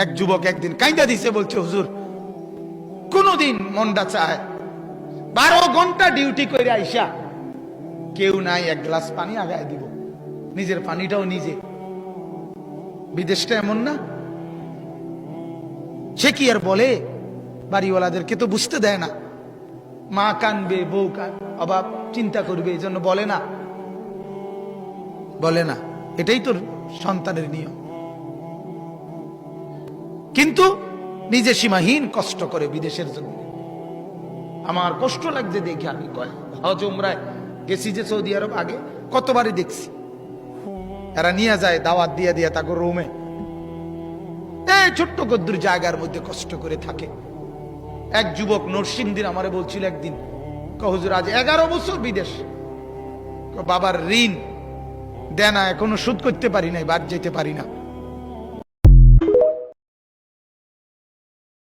এক যুবক একদিন কাইন্দা দিছে, বলছে হুজুর কোনদিন মনটা চায় 12 ঘন্টা ডিউটি করে আইসা কেউ নাই, এক গ্লাস পানি আগায় দিব, নিজের পানিটাও নিজে। বিদেশটা এমন না? সে কি আর বলে? বাড়িওয়ালাদেরকে তো বুঝতে দেয় না, মা কানবে, বউ অভাব চিন্তা করবে, এই জন্য বলে না, বলে না। এটাই তোর সন্তানের নিয়ম। কিন্তু নিজে সীমাহীন কষ্ট করে বিদেশের জন্য। আমার কষ্ট লাগছে দেখে, আমি হজ উমরায় গেছি যে সৌদি আরব, আগে কতবারই দেখছি, এরা নিয়ে যায় দাওয়াত দিয়ে দিয়ে তাকে রুমে, এই ছোট্ট গদ্দুর জায়গার মধ্যে কষ্ট করে থাকে। এক যুবক নরসিংদীর আমারে বলছিল একদিন, হুজুর আজ 11 বছর বিদেশ, বাবার ঋণ দেনা এখনো শোধ করতে পারি নাই, বাদ যেতে পারি না।